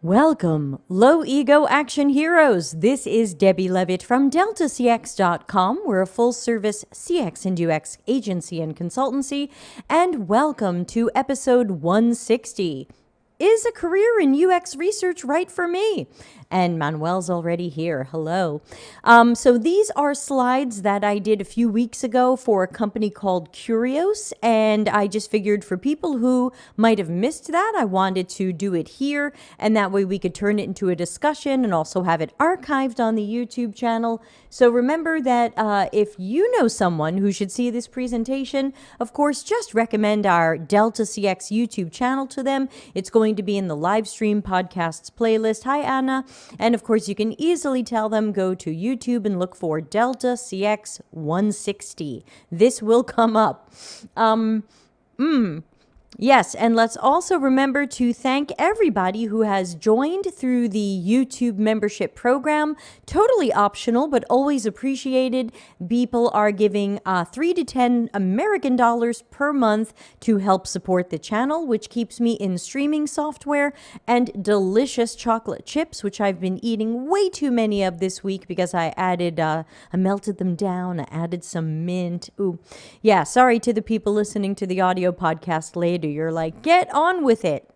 Welcome, low ego action heroes. This is Debbie Levitt from DeltaCX.com. We're a full service CX and UX agency and consultancy. And welcome to episode 160. Is a career in UX research right for me? And Manuel's already here. Hello. So these are slides that I did a few weeks ago for a company called Curios. And I just figured for people who might have missed that, I wanted to do it here. And that way we could turn it into a discussion and also have it archived on the YouTube channel. So remember that if you know someone who should see this presentation, of course, just recommend our Delta CX YouTube channel to them. It's going to be in the live stream podcasts playlist. Hi, Anna. And of course, you can easily tell them go to YouTube and look for Delta CX 160. This will come up. Yes, and let's also remember to thank everybody who has joined through the YouTube membership program. Totally optional, but always appreciated. People are giving $3 to $10 American dollars per month to help support the channel, which keeps me in streaming software and delicious chocolate chips, which I've been eating way too many of this week because I melted them down. I added some mint. Ooh, yeah, sorry to the people listening to the audio podcast later. You're like, get on with it.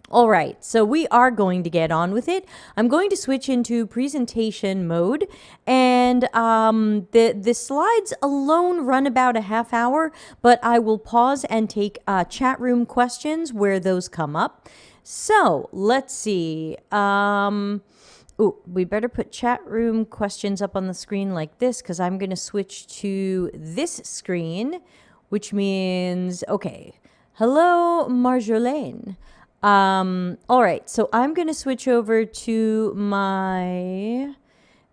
All right, so we are going to get on with it. I'm going to switch into presentation mode, and the slides alone run about a half hour, but I will pause and take chat room questions where those come up. So let's see. We better put chat room questions up on the screen like this because I'm going to switch to this screen, which means, okay. Hello, Marjolaine. All right, so I'm going to switch over to my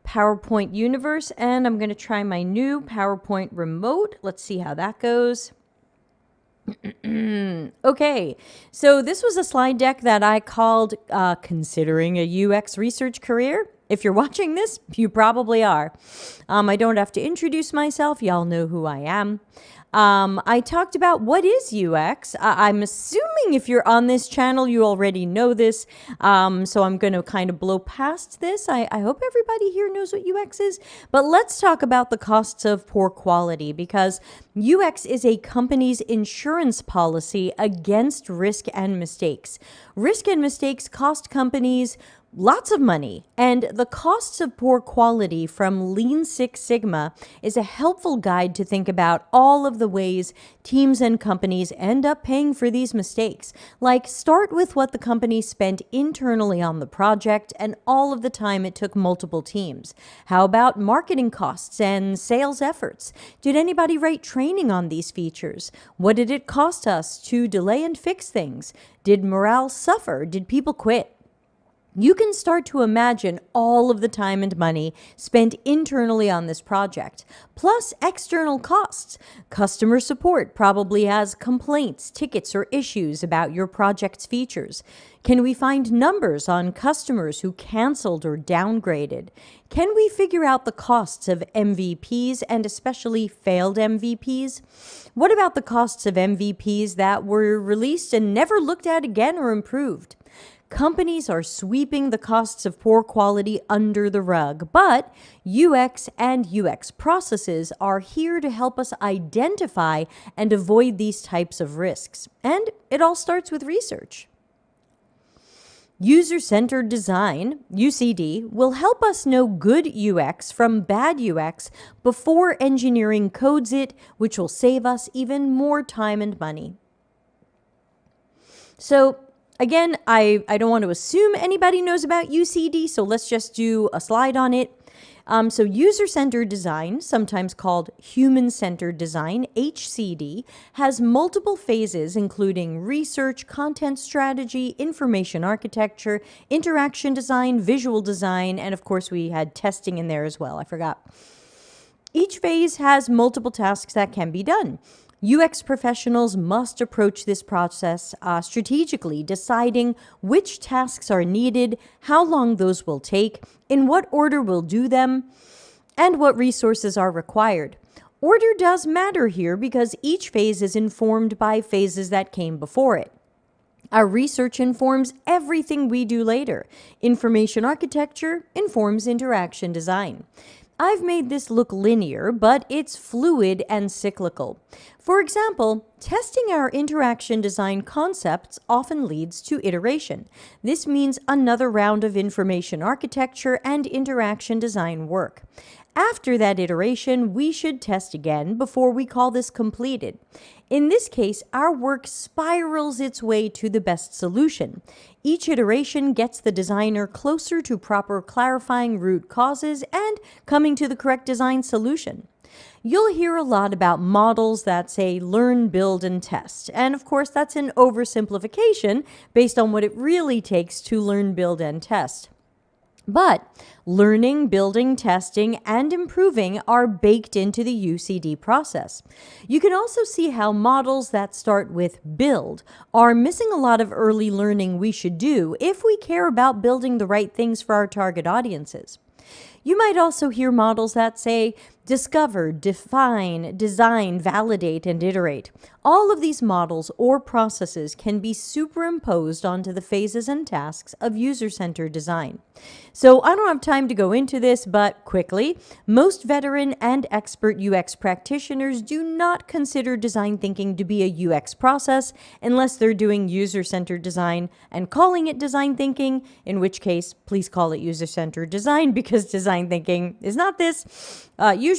PowerPoint universe, and I'm going to try my new PowerPoint remote. Let's see how that goes. Okay, so this was a slide deck that I called Considering a UX Research Career. If you're watching this, you probably are. I don't have to introduce myself. Y'all know who I am. I talked about what is UX. I'm assuming if you're on this channel, you already know this. So I'm going to kind of blow past this. I hope everybody here knows what UX is. But let's talk about the costs of poor quality, because UX is a company's insurance policy against risk and mistakes. Risk and mistakes cost companies lots of money, and the costs of poor quality from Lean Six Sigma is a helpful guide to think about all of the ways teams and companies end up paying for these mistakes. Like, start with what the company spent internally on the project and all of the time it took multiple teams. How about marketing costs and sales efforts? Did anybody write training on these features? What did it cost us to delay and fix things? Did morale suffer? Did people quit? You can start to imagine all of the time and money spent internally on this project, plus external costs. Customer support probably has complaints, tickets, or issues about your project's features. Can we find numbers on customers who canceled or downgraded? Can we figure out the costs of MVPs and especially failed MVPs? What about the costs of MVPs that were released and never looked at again or improved? Companies are sweeping the costs of poor quality under the rug, but UX and UX processes are here to help us identify and avoid these types of risks. And it all starts with research. User-centered design, UCD, will help us know good UX from bad UX before engineering codes it, which will save us even more time and money. So, again, I don't want to assume anybody knows about UCD, so let's just do a slide on it. So user-centered design, sometimes called human-centered design, HCD, has multiple phases, including research, content strategy, information architecture, interaction design, visual design, and of course we had testing in there as well. I forgot. Each phase has multiple tasks that can be done. UX professionals must approach this process strategically, deciding which tasks are needed, how long those will take, in what order we'll do them, and what resources are required. Order does matter here because each phase is informed by phases that came before it. Our research informs everything we do later. Information architecture informs interaction design. I've made this look linear, but it's fluid and cyclical. For example, testing our interaction design concepts often leads to iteration. This means another round of information architecture and interaction design work. After that iteration, we should test again before we call this completed. In this case, our work spirals its way to the best solution. Each iteration gets the designer closer to proper clarifying root causes and coming to the correct design solution. You'll hear a lot about models that say learn, build, and test. And of course, that's an oversimplification based on what it really takes to learn, build, and test. But learning, building, testing, and improving are baked into the UCD process. You can also see how models that start with build are missing a lot of early learning we should do if we care about building the right things for our target audiences. You might also hear models that say discover, define, design, validate, and iterate. All of these models or processes can be superimposed onto the phases and tasks of user-centered design. So I don't have time to go into this, but quickly, most veteran and expert UX practitioners do not consider design thinking to be a UX process unless they're doing user-centered design and calling it design thinking, in which case, please call it user-centered design because design thinking is not this, usually.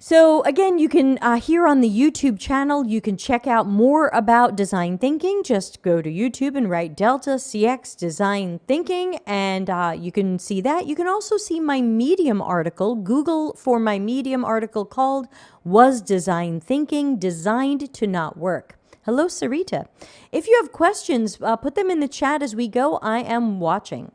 So again, you can, here on the YouTube channel, you can check out more about design thinking. Just go to YouTube and write Delta CX Design Thinking, and you can see that. You can also see my Medium article. Google for my Medium article called Was Design Thinking Designed to Not Work? Hello, Sarita. If you have questions, put them in the chat as we go. I am watching.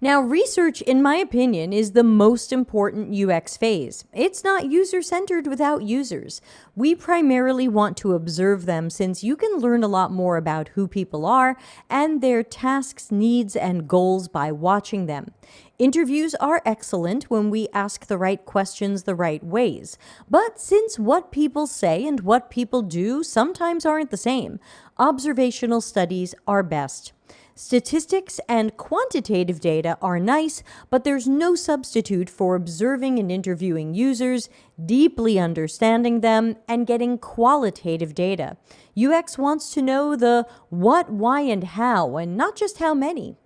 Now, research, in my opinion, is the most important UX phase. It's not user-centered without users. We primarily want to observe them since you can learn a lot more about who people are and their tasks, needs, and goals by watching them. Interviews are excellent when we ask the right questions the right ways. But since what people say and what people do sometimes aren't the same, observational studies are best. Statistics and quantitative data are nice, but there's no substitute for observing and interviewing users, deeply understanding them, and getting qualitative data. UX wants to know the what, why, and how, and not just how many.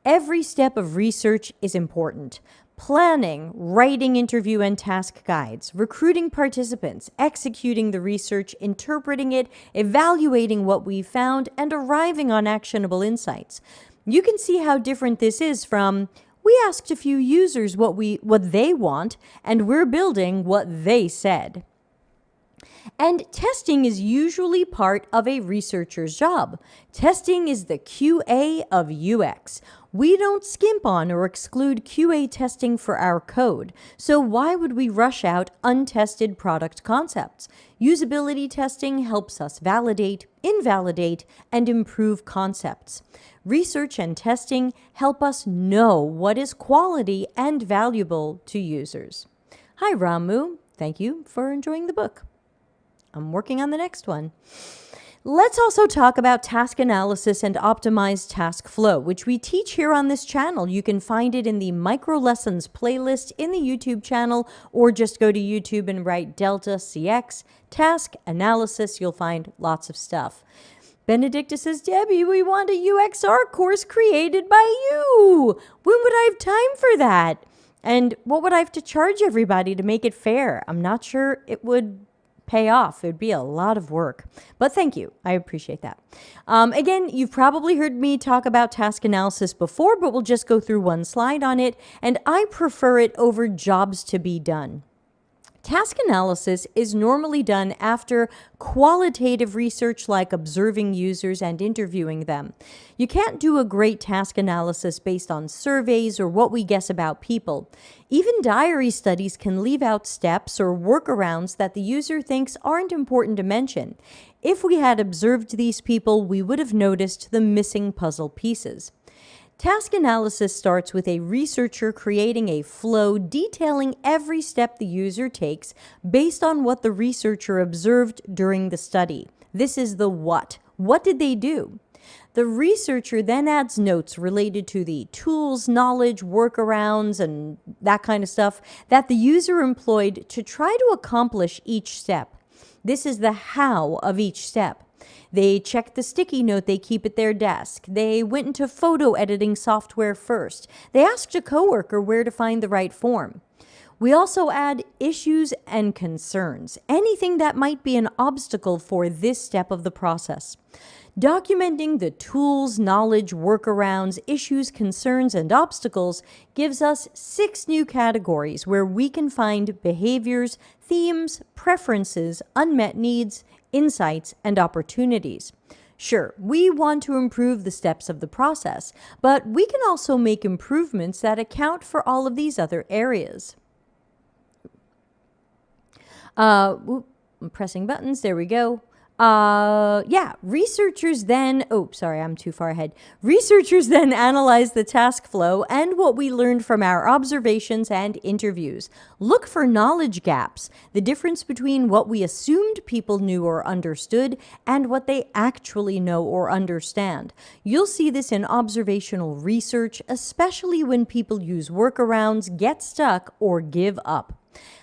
Every step of research is important. Planning, writing interview and task guides, recruiting participants, executing the research, interpreting it, evaluating what we found, and arriving on actionable insights. You can see how different this is from, we asked a few users what they want, and we're building what they said. And testing is usually part of a researcher's job. Testing is the QA of UX. We don't skimp on or exclude QA testing for our code, so why would we rush out untested product concepts? Usability testing helps us validate, invalidate, and improve concepts. Research and testing help us know what is quality and valuable to users. Hi, Ramu. Thank you for enjoying the book. I'm working on the next one. Let's also talk about task analysis and optimized task flow, which we teach here on this channel. You can find it in the micro lessons playlist in the YouTube channel, or just go to YouTube and write Delta CX task analysis. You'll find lots of stuff. Benedicta says, Debbie, we want a UXR course created by you. When would I have time for that? And what would I have to charge everybody to make it fair? I'm not sure it would pay off. It would be a lot of work. But thank you. I appreciate that. Again, you've probably heard me talk about task analysis before, but we'll just go through one slide on it. And I prefer it over jobs to be done. Task analysis is normally done after qualitative research like observing users and interviewing them. You can't do a great task analysis based on surveys or what we guess about people. Even diary studies can leave out steps or workarounds that the user thinks aren't important to mention. If we had observed these people, we would have noticed the missing puzzle pieces. Task analysis starts with a researcher creating a flow detailing every step the user takes based on what the researcher observed during the study. This is the what. What did they do? The researcher then adds notes related to the tools, knowledge, workarounds, and that kind of stuff that the user employed to try to accomplish each step. This is the how of each step. They checked the sticky note they keep at their desk. They went into photo editing software first. They asked a coworker where to find the right form. We also add issues and concerns, anything that might be an obstacle for this step of the process. Documenting the tools, knowledge, workarounds, issues, concerns, and obstacles gives us 6 new categories where we can find behaviors, themes, preferences, unmet needs, insights, and opportunities. Sure, we want to improve the steps of the process, but we can also make improvements that account for all of these other areas. I'm pressing buttons. There we go. Researchers then, I'm too far ahead. Researchers then analyze the task flow and what we learned from our observations and interviews. Look for knowledge gaps, the difference between what we assumed people knew or understood and what they actually know or understand. You'll see this in observational research, especially when people use workarounds, get stuck, or give up.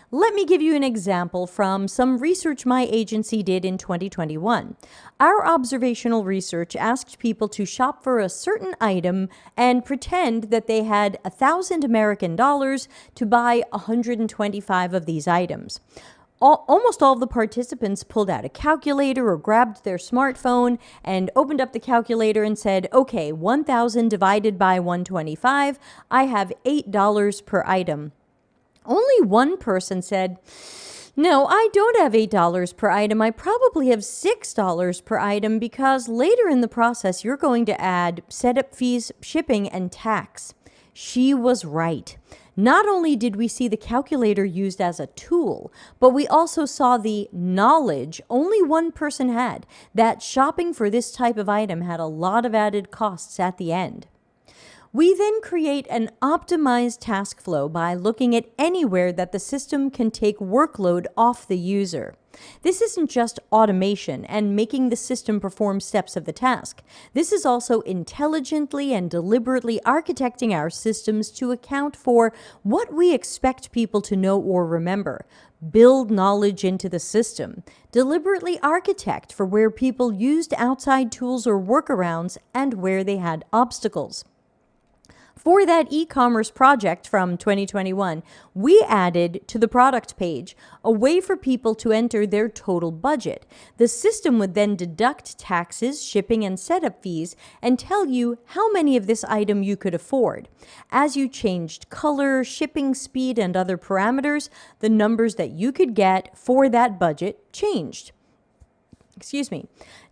Let me give you an example from some research my agency did in 2021. Our observational research asked people to shop for a certain item and pretend that they had $1,000 American dollars to buy 125 of these items. Almost all of the participants pulled out a calculator or grabbed their smartphone and opened up the calculator and said, okay, 1,000 divided by 125, I have $8 per item. Only one person said, no, I don't have $8 per item. I probably have $6 per item because later in the process, you're going to add setup fees, shipping, and tax. She was right. Not only did we see the calculator used as a tool, but we also saw the knowledge only one person had, that shopping for this type of item had a lot of added costs at the end. We then create an optimized task flow by looking at anywhere that the system can take workload off the user. This isn't just automation and making the system perform steps of the task. This is also intelligently and deliberately architecting our systems to account for what we expect people to know or remember. Build knowledge into the system. Deliberately architect for where people used outside tools or workarounds and where they had obstacles. For that e-commerce project from 2021, we added to the product page a way for people to enter their total budget. The system would then deduct taxes, shipping, and setup fees and tell you how many of this item you could afford. As you changed color, shipping speed, and other parameters, the numbers that you could get for that budget changed.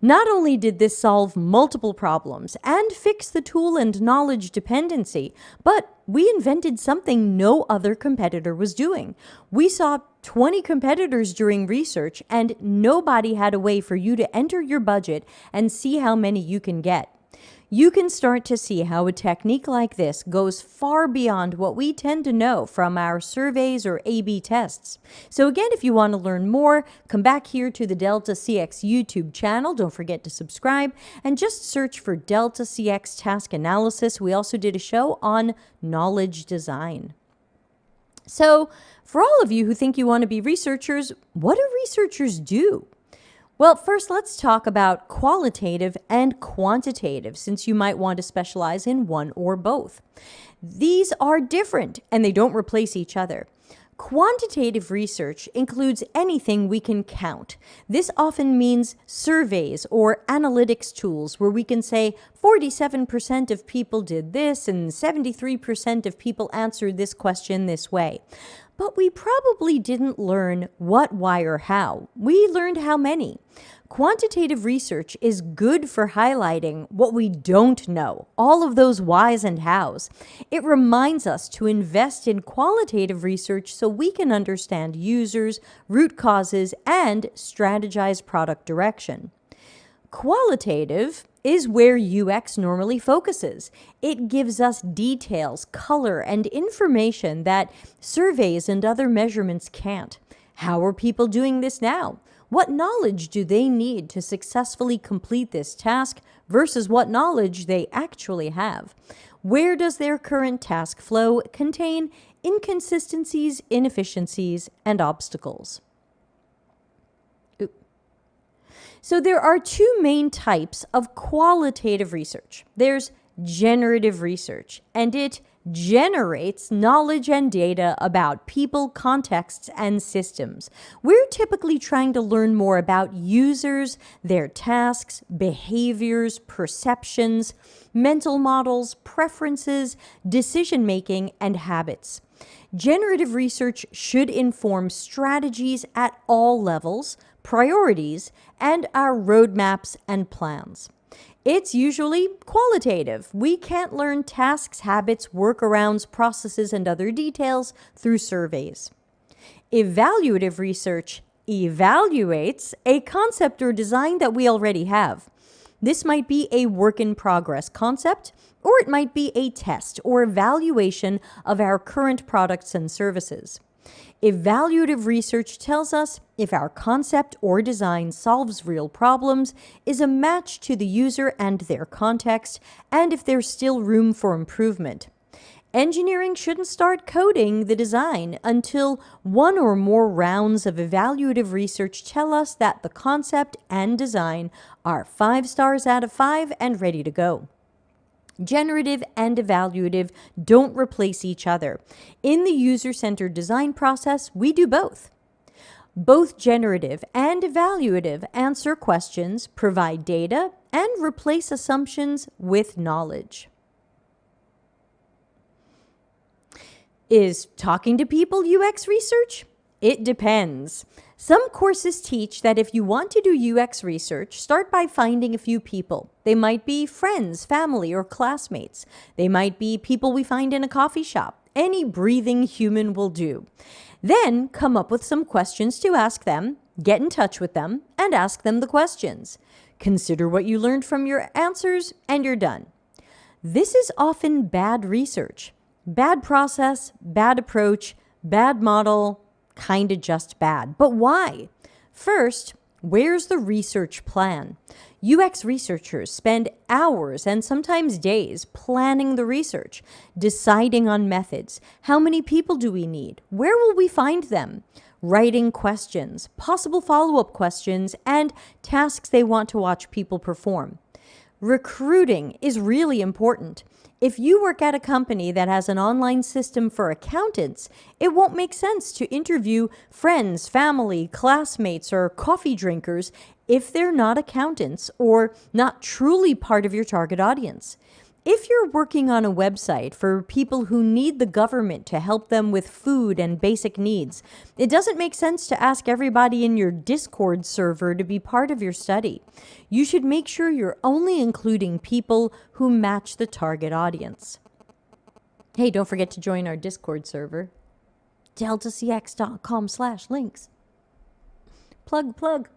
Not only did this solve multiple problems and fix the tool and knowledge dependency, but we invented something no other competitor was doing. We saw 20 competitors during research, and nobody had a way for you to enter your budget and see how many you can get. You can start to see how a technique like this goes far beyond what we tend to know from our surveys or A/B tests. So again, if you want to learn more, come back here to the Delta CX YouTube channel. Don't forget to subscribe and just search for Delta CX Task Analysis. We also did a show on knowledge design. So for all of you who think you want to be researchers, what do researchers do? Well, first, let's talk about qualitative and quantitative, since you might want to specialize in one or both. These are different, and they don't replace each other. Quantitative research includes anything we can count. This often means surveys or analytics tools where we can say 47% of people did this and 73% of people answered this question this way. But we probably didn't learn what, why, or how. We learned how many. Quantitative research is good for highlighting what we don't know, all of those whys and hows. It reminds us to invest in qualitative research so we can understand users, root causes, and strategize product direction. Qualitative is where UX normally focuses. It gives us details, color, and information that surveys and other measurements can't. How are people doing this now? What knowledge do they need to successfully complete this task versus what knowledge they actually have? Where does their current task flow contain inconsistencies, inefficiencies, and obstacles? So there are two main types of qualitative research. There's generative research, and it generates knowledge and data about people, contexts, and systems. We're typically trying to learn more about users, their tasks, behaviors, perceptions, mental models, preferences, decision-making, and habits. Generative research should inform strategies at all levels, priorities, and our roadmaps and plans. It's usually qualitative. We can't learn tasks, habits, workarounds, processes, and other details through surveys. Evaluative research evaluates a concept or design that we already have. This might be a work-in-progress concept, or it might be a test or evaluation of our current products and services. Evaluative research tells us if our concept or design solves real problems, is a match to the user and their context, and if there's still room for improvement. Engineering shouldn't start coding the design until one or more rounds of evaluative research tell us that the concept and design are 5 stars out of 5 and ready to go. Generative and evaluative don't replace each other. In the user-centered design process, we do both. Both generative and evaluative answer questions, provide data, and replace assumptions with knowledge. Is talking to people UX research? It depends. Some courses teach that if you want to do UX research, start by finding a few people. They might be friends, family, or classmates. They might be people we find in a coffee shop. Any breathing human will do. Then come up with some questions to ask them, get in touch with them, and ask them the questions. Consider what you learned from your answers, and you're done. This is often bad research. Bad process, bad approach, bad model, kinda just bad. But why? First, where's the research plan? UX researchers spend hours and sometimes days planning the research, deciding on methods. How many people do we need? Where will we find them? Writing questions, possible follow-up questions, and tasks they want to watch people perform. Recruiting is really important. If you work at a company that has an online system for accountants, it won't make sense to interview friends, family, classmates, or coffee drinkers if they're not accountants or not truly part of your target audience. If you're working on a website for people who need the government to help them with food and basic needs, it doesn't make sense to ask everybody in your Discord server to be part of your study. You should make sure you're only including people who match the target audience. Hey, don't forget to join our Discord server. deltacx.com/links. Plug.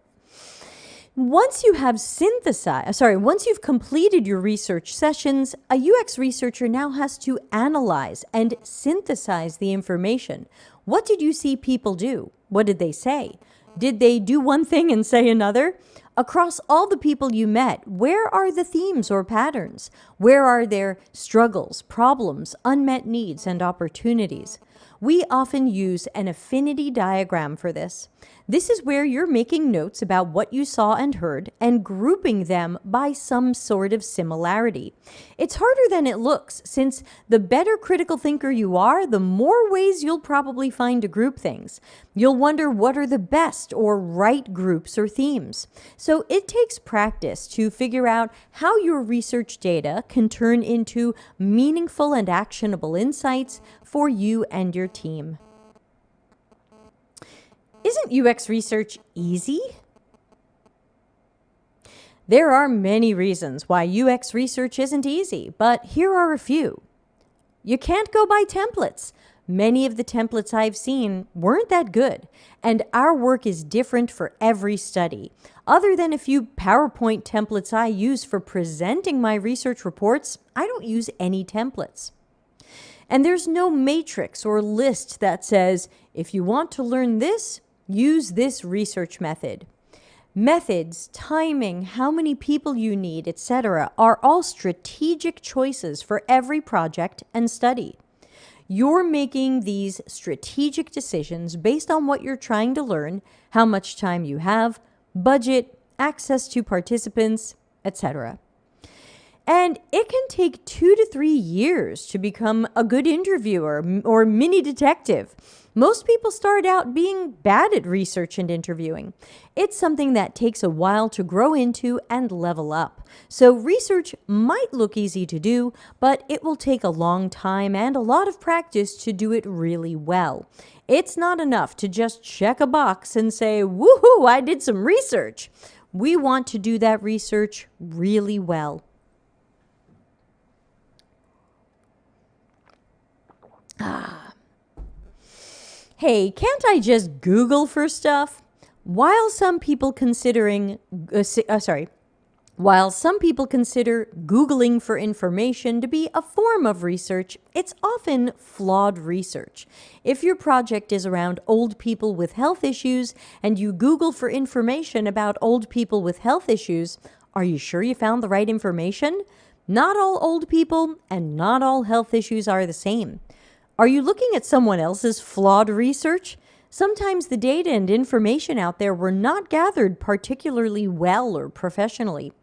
Once you've completed your research sessions, a UX researcher now has to analyze and synthesize the information. What did you see people do? What did they say? Did they do one thing and say another? Across all the people you met, where are the themes or patterns? Where are their struggles, problems, unmet needs, and opportunities? We often use an affinity diagram for this. This is where you're making notes about what you saw and heard and grouping them by some sort of similarity. It's harder than it looks, since the better critical thinker you are, the more ways you'll probably find to group things. You'll wonder what are the best or right groups or themes. So it takes practice to figure out how your research data can turn into meaningful and actionable insights for you and your team. Isn't UX research easy? There are many reasons why UX research isn't easy, but here are a few. You can't go by templates. Many of the templates I've seen weren't that good, and our work is different for every study. Other than a few PowerPoint templates I use for presenting my research reports, I don't use any templates. And there's no matrix or list that says, if you want to learn this, use this research method. Methods, timing, how many people you need, etc., are all strategic choices for every project and study. You're making these strategic decisions based on what you're trying to learn, how much time you have, budget, access to participants, etc. And it can take 2 to 3 years to become a good interviewer or mini detective. Most people start out being bad at research and interviewing. It's something that takes a while to grow into and level up. So research might look easy to do, but it will take a long time and a lot of practice to do it really well. It's not enough to just check a box and say, woohoo, I did some research. We want to do that research really well. Hey, can't I just Google for stuff? While some people consider Googling for information to be a form of research, it's often flawed research. If your project is around old people with health issues and you Google for information about old people with health issues, are you sure you found the right information? Not all old people and not all health issues are the same. Are you looking at someone else's flawed research? Sometimes the data and information out there were not gathered particularly well or professionally.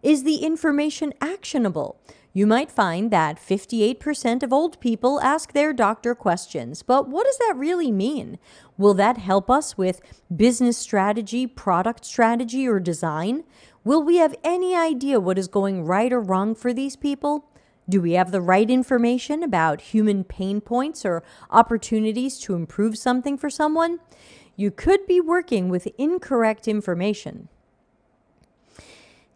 Is the information actionable? You might find that 58% of old people ask their doctor questions, but what does that really mean? Will that help us with business strategy, product strategy, or design? Will we have any idea what is going right or wrong for these people? Do we have the right information about human pain points or opportunities to improve something for someone? You could be working with incorrect information.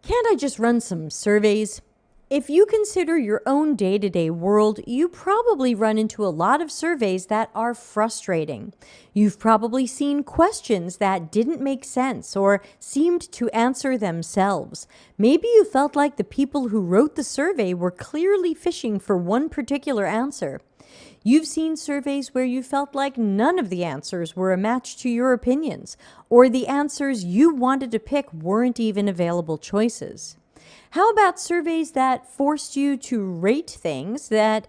Can't I just run some surveys? If you consider your own day-to-day world, you probably run into a lot of surveys that are frustrating. You've probably seen questions that didn't make sense or seemed to answer themselves. Maybe you felt like the people who wrote the survey were clearly fishing for one particular answer. You've seen surveys where you felt like none of the answers were a match to your opinions, or the answers you wanted to pick weren't even available choices. How about surveys that forced you to rate things that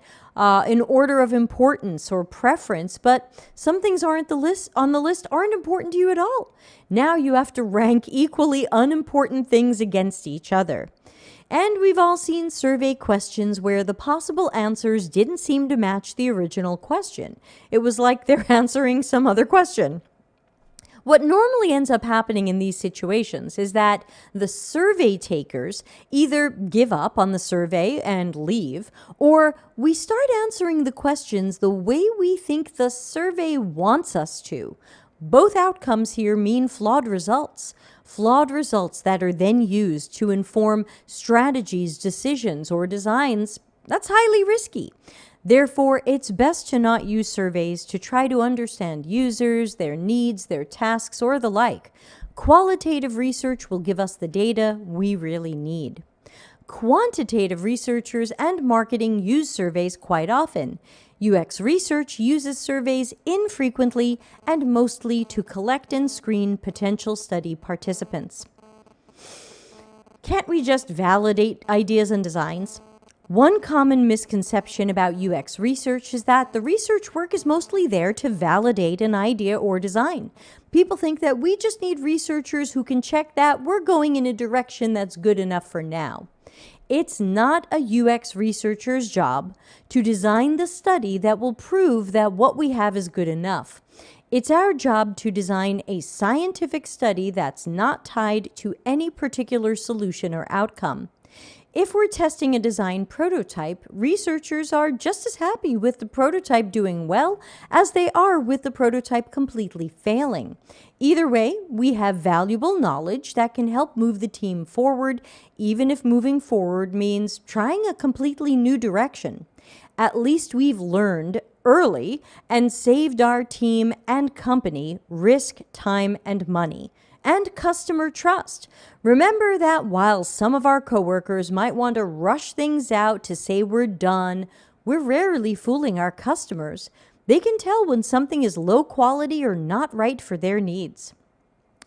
in order of importance or preference, but some things on the list aren't important to you at all? Now you have to rank equally unimportant things against each other. And we've all seen survey questions where the possible answers didn't seem to match the original question. It was like they're answering some other question. What normally ends up happening in these situations is that the survey takers either give up on the survey and leave, or we start answering the questions the way we think the survey wants us to. Both outcomes here mean flawed results that are then used to inform strategies, decisions, or designs. That's highly risky. Therefore, it's best to not use surveys to try to understand users, their needs, their tasks, or the like. Qualitative research will give us the data we really need. Quantitative researchers and marketing use surveys quite often. UX research uses surveys infrequently and mostly to collect and screen potential study participants. Can't we just validate ideas and designs? One common misconception about UX research is that the research work is mostly there to validate an idea or design. People think that we just need researchers who can check that we're going in a direction that's good enough for now. It's not a UX researcher's job to design the study that will prove that what we have is good enough. It's our job to design a scientific study that's not tied to any particular solution or outcome. If we're testing a design prototype, researchers are just as happy with the prototype doing well as they are with the prototype completely failing. Either way, we have valuable knowledge that can help move the team forward, even if moving forward means trying a completely new direction. At least we've learned early and saved our team and company risk, time, and money. And customer trust. Remember that while some of our coworkers might want to rush things out to say we're done, we're rarely fooling our customers. They can tell when something is low quality or not right for their needs.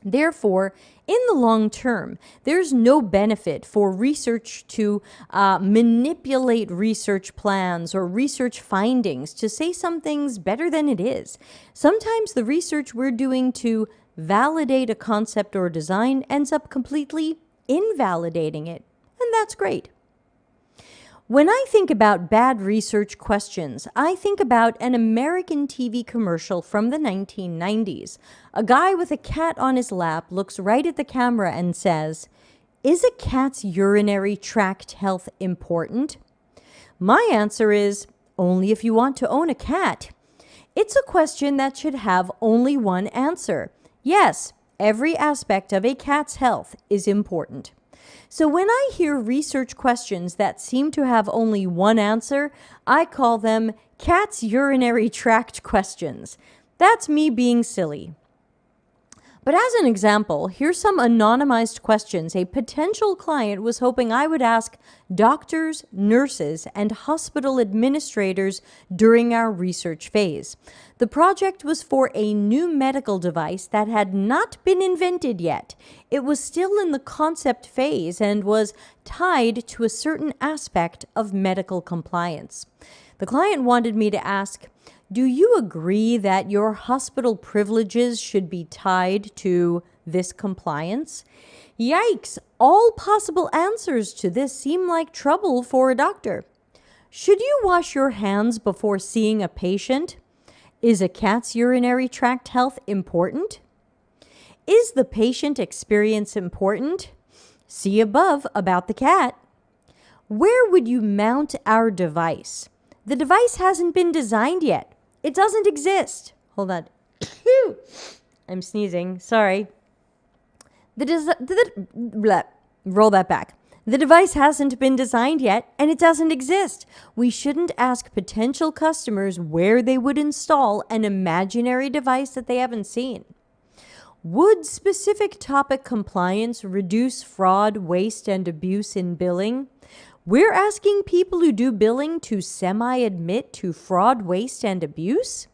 Therefore, in the long term, there's no benefit for research to manipulate research plans or research findings to say something's better than it is. Sometimes the research we're doing to validate a concept or design ends up completely invalidating it, and that's great. When I think about bad research questions, I think about an American TV commercial from the 1990s. A guy with a cat on his lap looks right at the camera and says, "Is a cat's urinary tract health important?" My answer is, only if you want to own a cat. It's a question that should have only one answer. Yes, every aspect of a cat's health is important. So when I hear research questions that seem to have only one answer, I call them cat's urinary tract questions. That's me being silly. But as an example, here's some anonymized questions a potential client was hoping I would ask doctors, nurses, and hospital administrators during our research phase. The project was for a new medical device that had not been invented yet. It was still in the concept phase and was tied to a certain aspect of medical compliance. The client wanted me to ask, "Do you agree that your hospital privileges should be tied to this compliance?" Yikes! All possible answers to this seem like trouble for a doctor. Should you wash your hands before seeing a patient? Is a cat's urinary tract health important? Is the patient experience important? See above about the cat. Where would you mount our device? The device hasn't been designed yet. It doesn't exist. Hold on. I'm sneezing. Sorry. Roll that back. The device hasn't been designed yet, and it doesn't exist. We shouldn't ask potential customers where they would install an imaginary device that they haven't seen. Would specific topic compliance reduce fraud, waste, and abuse in billing? We're asking people who do billing to semi-admit to fraud, waste, and abuse?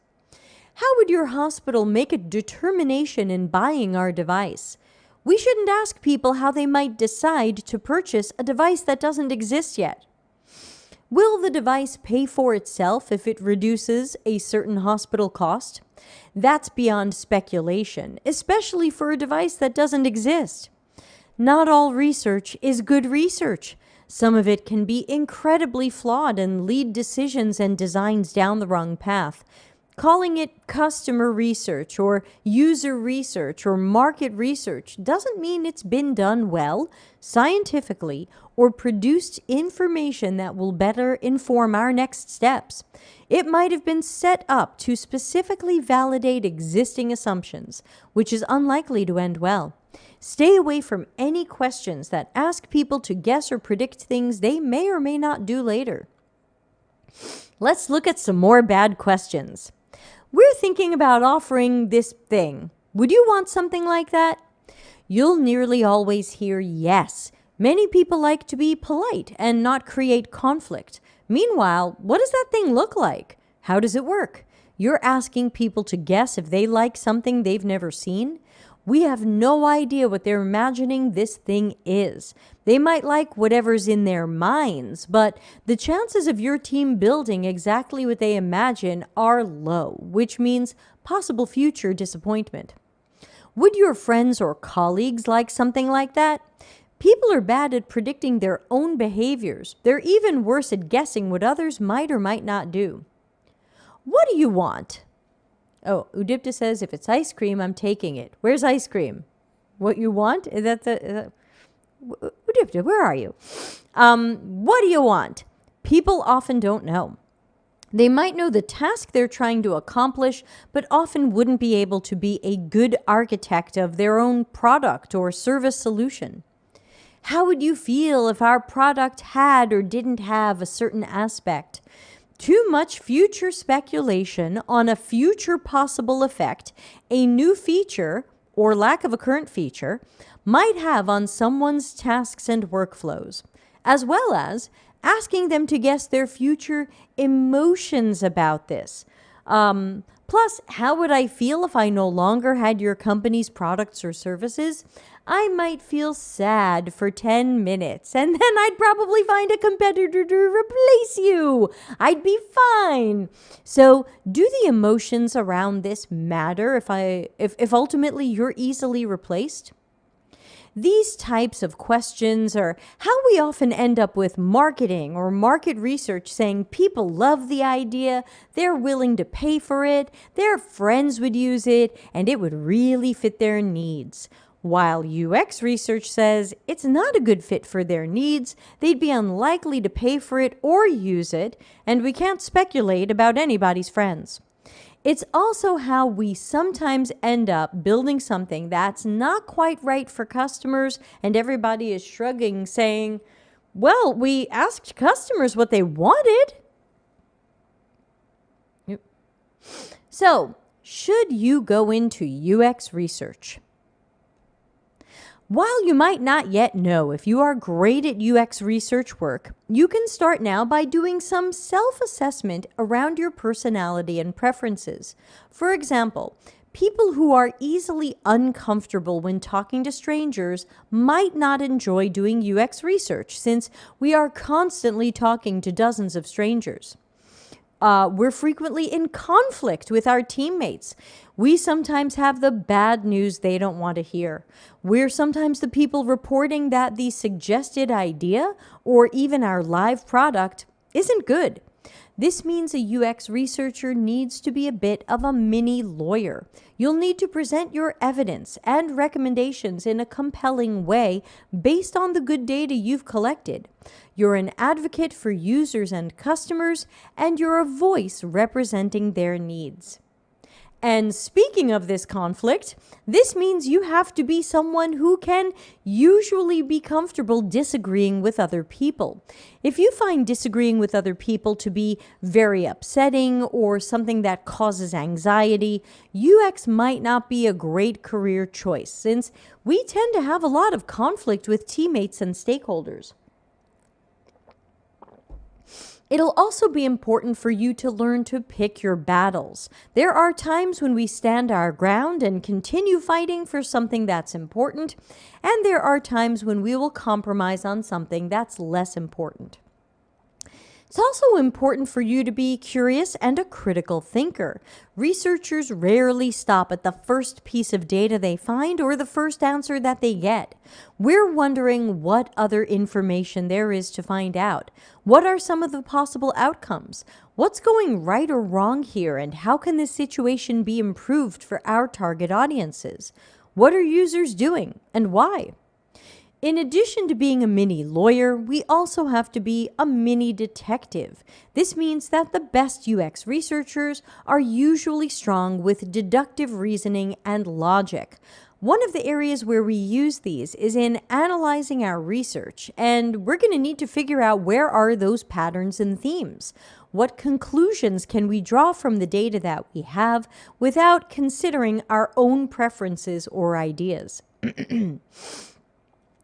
How would your hospital make a determination in buying our device? We shouldn't ask people how they might decide to purchase a device that doesn't exist yet. Will the device pay for itself if it reduces a certain hospital cost? That's beyond speculation, especially for a device that doesn't exist. Not all research is good research. Some of it can be incredibly flawed and lead decisions and designs down the wrong path. Calling it customer research or user research or market research doesn't mean it's been done well, scientifically, or produced information that will better inform our next steps. It might have been set up to specifically validate existing assumptions, which is unlikely to end well. Stay away from any questions that ask people to guess or predict things they may or may not do later. Let's look at some more bad questions. We're thinking about offering this thing. Would you want something like that? You'll nearly always hear yes. Many people like to be polite and not create conflict. Meanwhile, what does that thing look like? How does it work? You're asking people to guess if they like something they've never seen? We have no idea what they're imagining this thing is. They might like whatever's in their minds, but the chances of your team building exactly what they imagine are low, which means possible future disappointment. Would your friends or colleagues like something like that? People are bad at predicting their own behaviors. They're even worse at guessing what others might or might not do. What do you want? Oh, Udipta says, if it's ice cream, I'm taking it. Where's ice cream? What you want? Is that the... Udipta, where are you? What do you want? People often don't know. They might know the task they're trying to accomplish, but often wouldn't be able to be a good architect of their own product or service solution. How would you feel if our product had or didn't have a certain aspect? Too much future speculation on a future possible effect a new feature, or lack of a current feature, might have on someone's tasks and workflows, as well as asking them to guess their future emotions about this. Plus, how would I feel if I no longer had your company's products or services? I might feel sad for 10 minutes and then I'd probably find a competitor to replace you. I'd be fine. So, do the emotions around this matter if ultimately you're easily replaced? These types of questions are how we often end up with marketing or market research saying people love the idea, they're willing to pay for it, their friends would use it, and it would really fit their needs. While UX research says it's not a good fit for their needs, they'd be unlikely to pay for it or use it, and we can't speculate about anybody's friends. It's also how we sometimes end up building something that's not quite right for customers, and everybody is shrugging, saying, well, we asked customers what they wanted. Yep. So, should you go into UX research? While you might not yet know if you are great at UX research work, you can start now by doing some self-assessment around your personality and preferences. For example, people who are easily uncomfortable when talking to strangers might not enjoy doing UX research since we are constantly talking to dozens of strangers. We're frequently in conflict with our teammates. We sometimes have the bad news they don't want to hear. We're sometimes the people reporting that the suggested idea or even our live product isn't good. This means a UX researcher needs to be a bit of a mini lawyer. You'll need to present your evidence and recommendations in a compelling way based on the good data you've collected. You're an advocate for users and customers, and you're a voice representing their needs. And speaking of this conflict, this means you have to be someone who can usually be comfortable disagreeing with other people. If you find disagreeing with other people to be very upsetting or something that causes anxiety, UX might not be a great career choice since we tend to have a lot of conflict with teammates and stakeholders. It'll also be important for you to learn to pick your battles. There are times when we stand our ground and continue fighting for something that's important, and there are times when we will compromise on something that's less important. It's also important for you to be curious and a critical thinker. Researchers rarely stop at the first piece of data they find or the first answer that they get. We're wondering what other information there is to find out. What are some of the possible outcomes? What's going right or wrong here, and how can this situation be improved for our target audiences? What are users doing, and why? In addition to being a mini lawyer, we also have to be a mini detective. This means that the best UX researchers are usually strong with deductive reasoning and logic. One of the areas where we use these is in analyzing our research, and we're going to need to figure out where are those patterns and themes. What conclusions can we draw from the data that we have without considering our own preferences or ideas?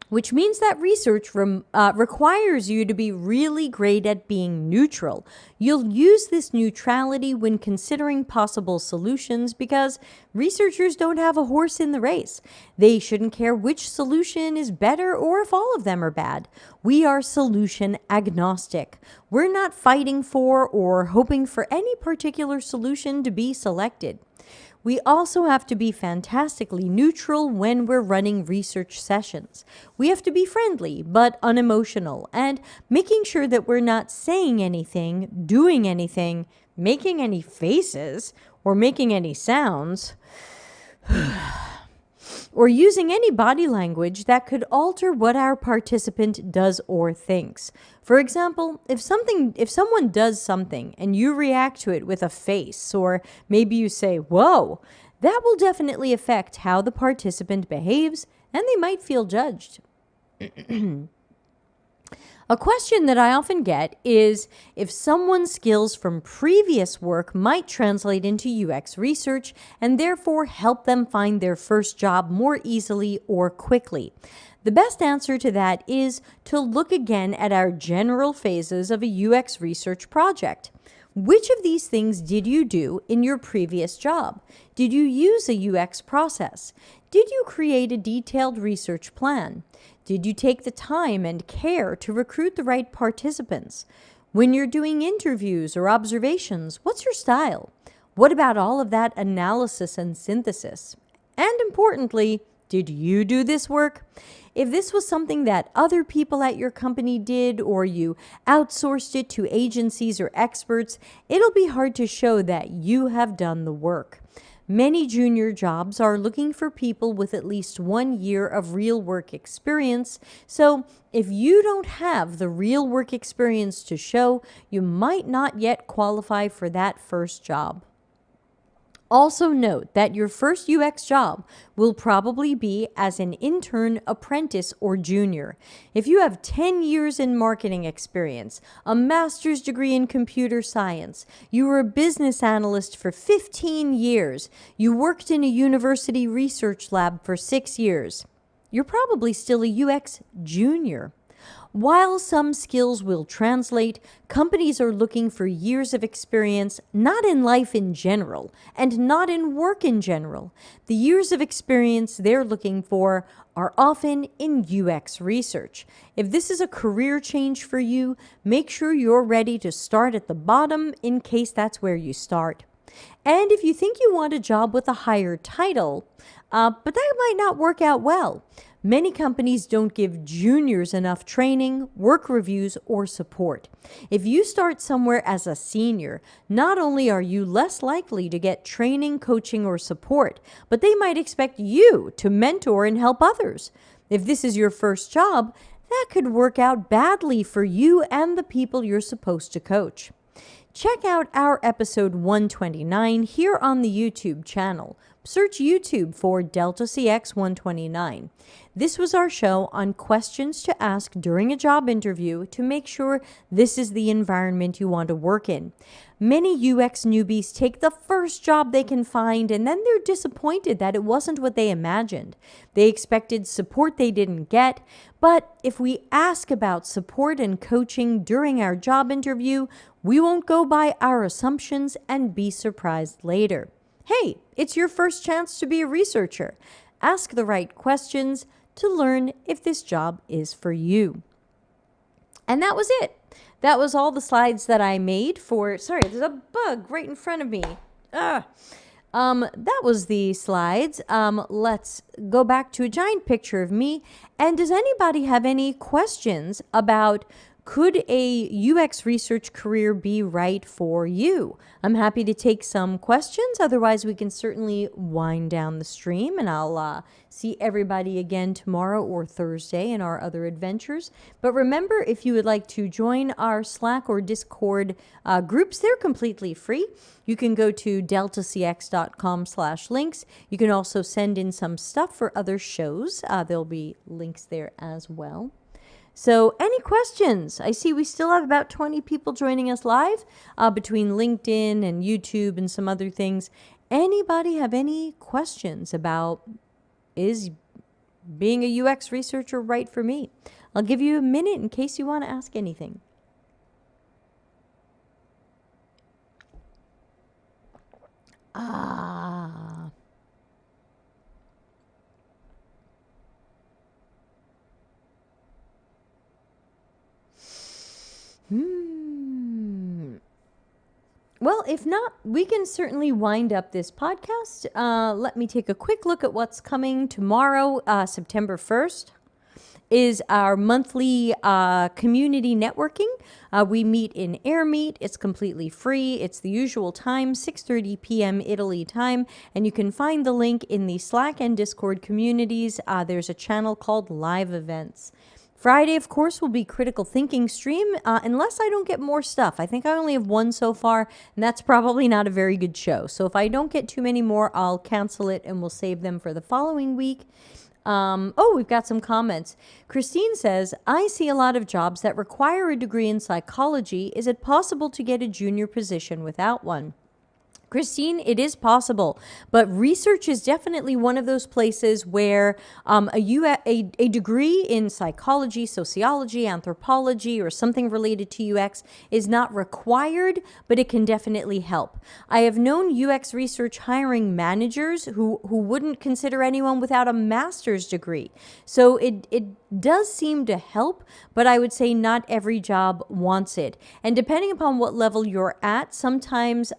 Which means that research requires you to be really great at being neutral. You'll use this neutrality when considering possible solutions because researchers don't have a horse in the race. They shouldn't care which solution is better or if all of them are bad. We are solution agnostic. We're not fighting for or hoping for any particular solution to be selected. We also have to be fantastically neutral when we're running research sessions. We have to be friendly but unemotional and making sure that we're not saying anything, doing anything, making any faces, or making any sounds, or using any body language that could alter what our participant does or thinks. For example, if someone does something and you react to it with a face, or maybe you say, "Whoa," that will definitely affect how the participant behaves, and they might feel judged. A question that I often get is if someone's skills from previous work might translate into UX research and therefore help them find their first job more easily or quickly. The best answer to that is to look again at our general phases of a UX research project. Which of these things did you do in your previous job? Did you use a UX process? Did you create a detailed research plan? Did you take the time and care to recruit the right participants? When you're doing interviews or observations, what's your style? What about all of that analysis and synthesis? And importantly, did you do this work? If this was something that other people at your company did, or you outsourced it to agencies or experts, it'll be hard to show that you have done the work. Many junior jobs are looking for people with at least 1 year of real work experience. So if you don't have the real work experience to show, you might not yet qualify for that first job. Also note that your first UX job will probably be as an intern, apprentice, or junior. If you have 10 years in marketing experience, a master's degree in computer science, you were a business analyst for 15 years, you worked in a university research lab for 6 years, you're probably still a UX junior. While some skills will translate, companies are looking for years of experience, not in life in general, and not in work in general. The years of experience they're looking for are often in UX research. If this is a career change for you, make sure you're ready to start at the bottom in case that's where you start. And if you think you want a job with a higher title, but that might not work out well. Many companies don't give juniors enough training, work reviews, or support. If you start somewhere as a senior, not only are you less likely to get training, coaching, or support, but they might expect you to mentor and help others. If this is your first job, that could work out badly for you and the people you're supposed to coach. Check out our episode 129 here on the YouTube channel. Search YouTube for Delta CX 129. This was our show on questions to ask during a job interview to make sure this is the environment you want to work in. Many UX newbies take the first job they can find and then they're disappointed that it wasn't what they imagined. They expected support they didn't get, but if we ask about support and coaching during our job interview, we won't go by our assumptions and be surprised later. Hey, it's your first chance to be a researcher. Ask the right questions to learn if this job is for you. And that was it. That was all the slides that I made for, sorry, there's a bug right in front of me. That was the slides. Let's go back to a giant picture of me. And does anybody have any questions about could a UX research career be right for you? I'm happy to take some questions. Otherwise, we can certainly wind down the stream, and I'll see everybody again tomorrow or Thursday in our other adventures. But remember, if you would like to join our Slack or Discord groups, they're completely free. You can go to deltacx.com/links. You can also send in some stuff for other shows. There'll be links there as well. So any questions? I see we still have about 20 people joining us live between LinkedIn and YouTube and some other things. Anybody have any questions about is being a UX researcher right for me? I'll give you a minute in case you want to ask anything. Well, if not, we can certainly wind up this podcast. Let me take a quick look at what's coming tomorrow, September 1st. Is our monthly community networking. We meet in AirMeet. It's completely free. It's the usual time, 6:30 p.m. Italy time, and you can find the link in the Slack and Discord communities. There's a channel called Live Events. Friday, of course, will be Critical Thinking stream, unless I don't get more stuff. I think I only have one so far, and that's probably not a very good show. So if I don't get too many more, I'll cancel it, and we'll save them for the following week. We've got some comments. Christine says, I see a lot of jobs that require a degree in psychology. Is it possible to get a junior position without one? Christine, it is possible, but research is definitely one of those places where a degree in psychology, sociology, anthropology, or something related to UX is not required, but it can definitely help. I have known UX research hiring managers who wouldn't consider anyone without a master's degree. So it does seem to help, but I would say not every job wants it. And depending upon what level you're at, sometimes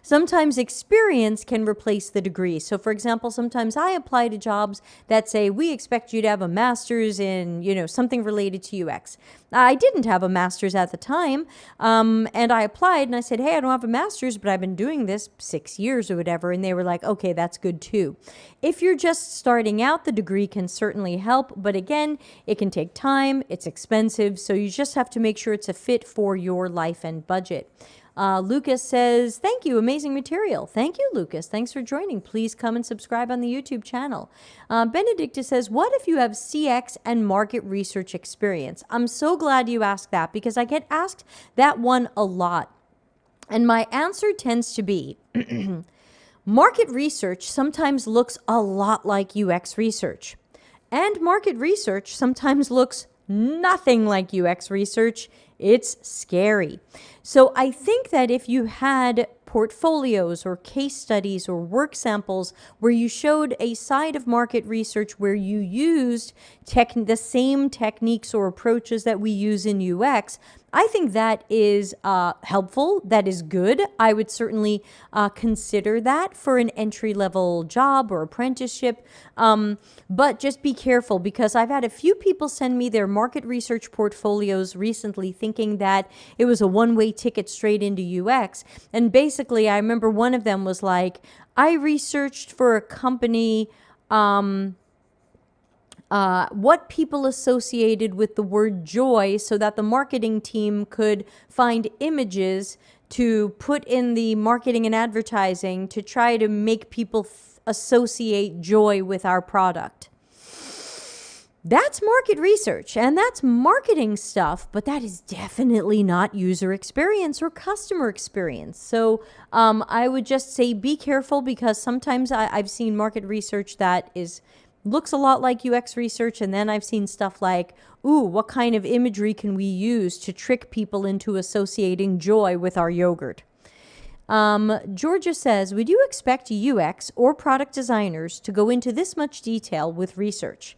sometimes experience can replace the degree. So for example, sometimes I apply to jobs that say, we expect you to have a master's in, something related to UX. I didn't have a master's at the time, and I applied and I said, hey, I don't have a master's, but I've been doing this 6 years or whatever. And they were like, okay, that's good too. If you're just starting out, the degree can certainly help. But again, it can take time, it's expensive. So you just have to make sure it's a fit for your life and budget. Lucas says, thank you, amazing material. Thank you, Lucas. Thanks for joining. Please come and subscribe on the YouTube channel. Benedicta says, what if you have CX and market research experience? I'm so glad you asked that because I get asked that one a lot. And my answer tends to be, market research sometimes looks a lot like UX research. And market research sometimes looks nothing like UX research. It's scary. So I think that if you had portfolios or case studies or work samples where you showed a side of market research where you used the same techniques or approaches that we use in UX, I think that is helpful. That is good. I would certainly consider that for an entry-level job or apprenticeship. But just be careful because I've had a few people send me their market research portfolios recently thinking that it was a one-way ticket straight into UX. And basically, I remember one of them was like, I researched for a company what people associated with the word joy so that the marketing team could find images to put in the marketing and advertising to try to make people associate joy with our product. That's market research and that's marketing stuff, but that is definitely not user experience or customer experience. So I would just say be careful because sometimes I've seen market research that looks a lot like UX research, and then I've seen stuff like, ooh, what kind of imagery can we use to trick people into associating joy with our yogurt? Georgia says, would you expect UX or product designers to go into this much detail with research?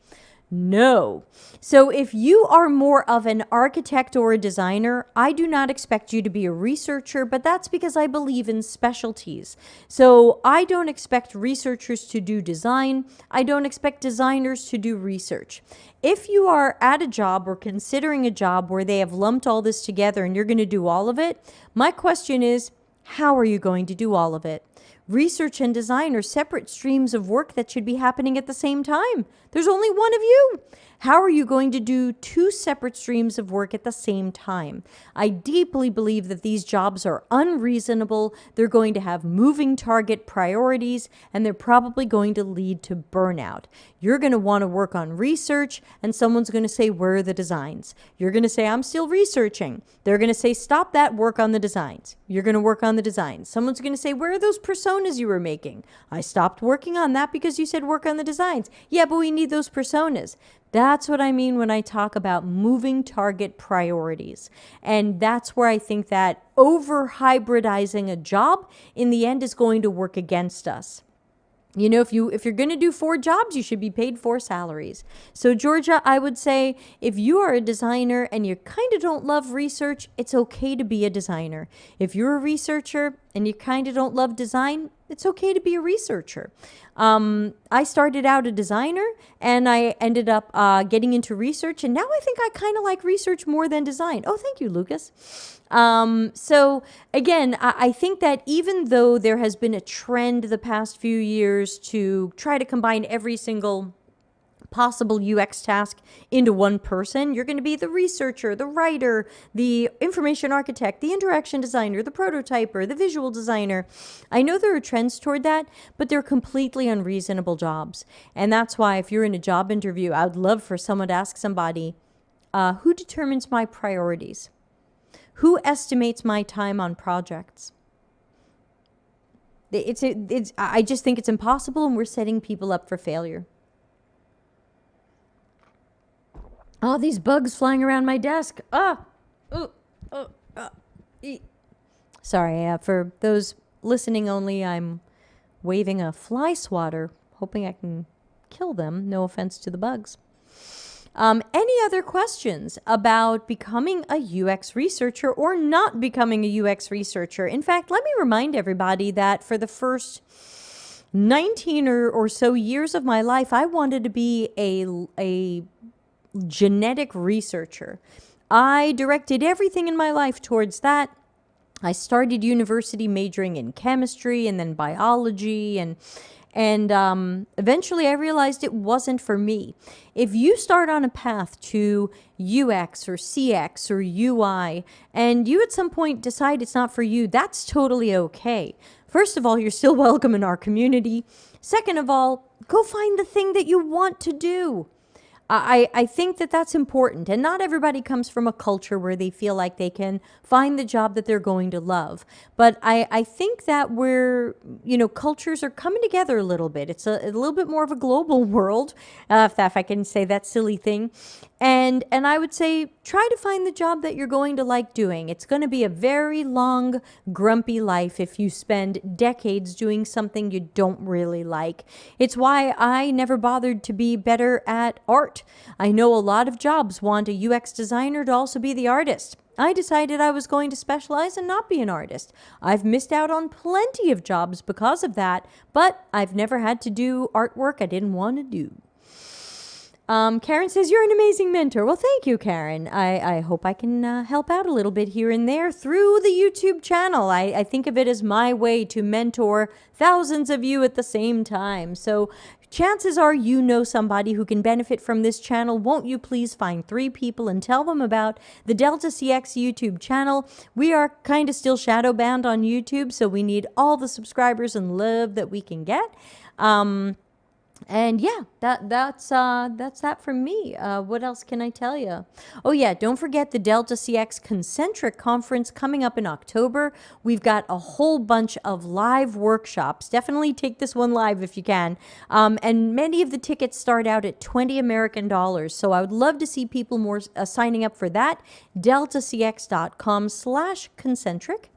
No. So if you are more of an architect or a designer, I do not expect you to be a researcher, but that's because I believe in specialties. So I don't expect researchers to do design. I don't expect designers to do research. If you are at a job or considering a job where they have lumped all this together and you're going to do all of it, my question is, how are you going to do all of it? Research and design are separate streams of work that should be happening at the same time. There's only one of you. How are you going to do two separate streams of work at the same time? I deeply believe that these jobs are unreasonable. They're going to have moving target priorities, and they're probably going to lead to burnout. You're going to want to work on research, and someone's going to say, where are the designs? You're going to say, I'm still researching. They're going to say, stop that, work on the designs. You're going to work on the designs. Someone's going to say, where are those personas you were making? I stopped working on that because you said work on the designs. Yeah, but we need those personas. That's what I mean when I talk about moving target priorities. And that's where I think that over hybridizing a job in the end is going to work against us. You know, if you're going to do 4 jobs, you should be paid 4 salaries. So Georgia, I would say if you are a designer and you kind of don't love research, it's okay to be a designer. If you're a researcher and you kind of don't love design, it's okay to be a researcher. I started out a designer and I ended up getting into research, and now I think I kind of like research more than design. Oh, thank you, Lucas. So again, I think that even though there has been a trend the past few years to try to combine every single possible UX task into one person, you're going to be the researcher, the writer, the information architect, the interaction designer, the prototyper, the visual designer. I know there are trends toward that, but they're completely unreasonable jobs. And that's why if you're in a job interview, I would love for someone to ask somebody, who determines my priorities? Who estimates my time on projects? I just think it's impossible, and we're setting people up for failure. Oh, these bugs flying around my desk. Sorry, for those listening only, I'm waving a fly swatter, hoping I can kill them. No offense to the bugs. Any other questions about becoming a UX researcher or not becoming a UX researcher? In fact, let me remind everybody that for the first 19 or so years of my life, I wanted to be a genetic researcher. I directed everything in my life towards that. I started university majoring in chemistry and then biology, and eventually I realized it wasn't for me. If you start on a path to UX or CX or UI and you at some point decide it's not for you, that's totally okay. First of all, you're still welcome in our community. Second of all, go find the thing that you want to do. I think that that's important. And not everybody comes from a culture where they feel like they can find the job that they're going to love. But I think that cultures are coming together a little bit. It's a little bit more of a global world, if I can say that silly thing. And I would say try to find the job that you're going to like doing. It's going to be a very long, grumpy life if you spend decades doing something you don't really like. It's why I never bothered to be better at art. I know a lot of jobs want a UX designer to also be the artist. I decided I was going to specialize and not be an artist. I've missed out on plenty of jobs because of that, but I've never had to do artwork I didn't want to do. Karen says, you're an amazing mentor. Well, thank you, Karen. I hope I can help out a little bit here and there through the YouTube channel. I think of it as my way to mentor thousands of you at the same time. So chances are you know somebody who can benefit from this channel. Won't you please find 3 people and tell them about the Delta CX YouTube channel? We are kind of still shadow banned on YouTube, so we need all the subscribers and love that we can get. And yeah, that's that from me. What else can I tell you? Oh yeah, don't forget the Delta CX Concentric Conference coming up in October. We've got a whole bunch of live workshops. Definitely take this one live if you can. And many of the tickets start out at $20 American. So I would love to see people more signing up for that. deltacx.com/concentric.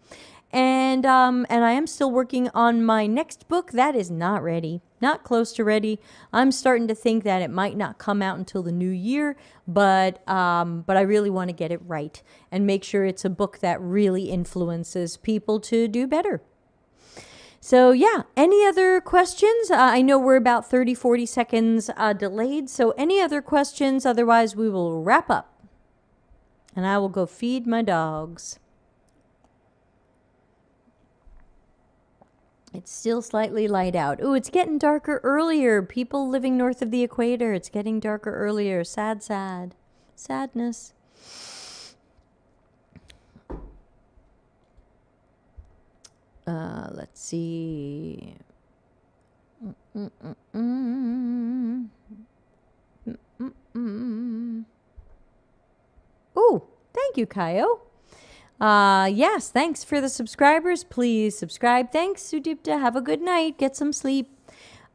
And I am still working on my next book. That is not ready, not close to ready. I'm starting to think that it might not come out until the new year, but I really want to get it right and make sure it's a book that really influences people to do better. So yeah, any other questions? I know we're about 40 seconds delayed, so any other questions? Otherwise, we will wrap up. And I will go feed my dogs. It's still slightly light out. Ooh, it's getting darker earlier. People living north of the equator, it's getting darker earlier. Sad, sad. Sadness. Let's see. Ooh, thank you, Kaio. Yes, thanks for the subscribers. Please subscribe. Thanks, Sudipta. Have a good night. Get some sleep.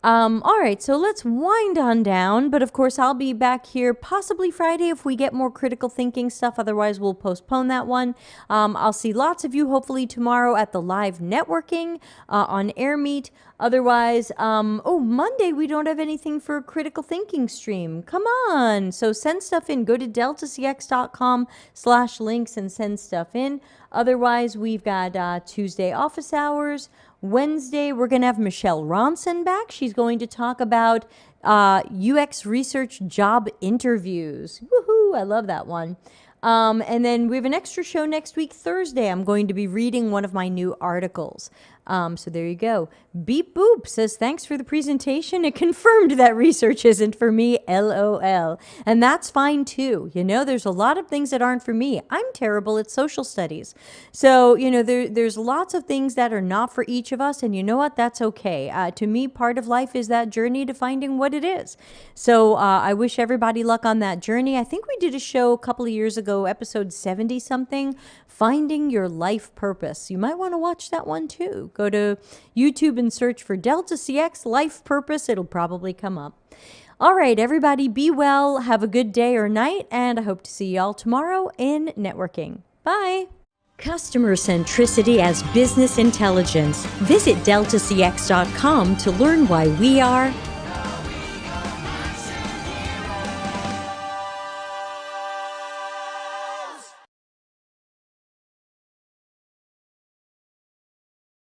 All right, so let's wind on down. But of course, I'll be back here possibly Friday if we get more critical thinking stuff. Otherwise, we'll postpone that one. I'll see lots of you hopefully tomorrow at the live networking on AirMeet. Otherwise, Monday we don't have anything for a critical thinking stream. Come on. So send stuff in. Go to deltacx.com/links and send stuff in. Otherwise, we've got Tuesday office hours. Wednesday, we're going to have Michelle Ronson back. She's going to talk about UX research job interviews. Woohoo! I love that one. And then we have an extra show next week, Thursday. I'm going to be reading one of my new articles. So there you go. Beep Boop says, thanks for the presentation. It confirmed that research isn't for me, LOL. And that's fine too. You know, there's a lot of things that aren't for me. I'm terrible at social studies. So, you know, there's lots of things that are not for each of us. And you know what? That's okay. To me, part of life is that journey to finding what it is. So I wish everybody luck on that journey. I think we did a show a couple of years ago, episode 70 something, Finding Your Life Purpose. You might want to watch that one too, Go to YouTube and search for Delta CX Life Purpose. It'll probably come up. All right, everybody, be well. Have a good day or night, and I hope to see you all tomorrow in networking. Bye. Customer centricity as business intelligence. Visit deltacx.com to learn why we are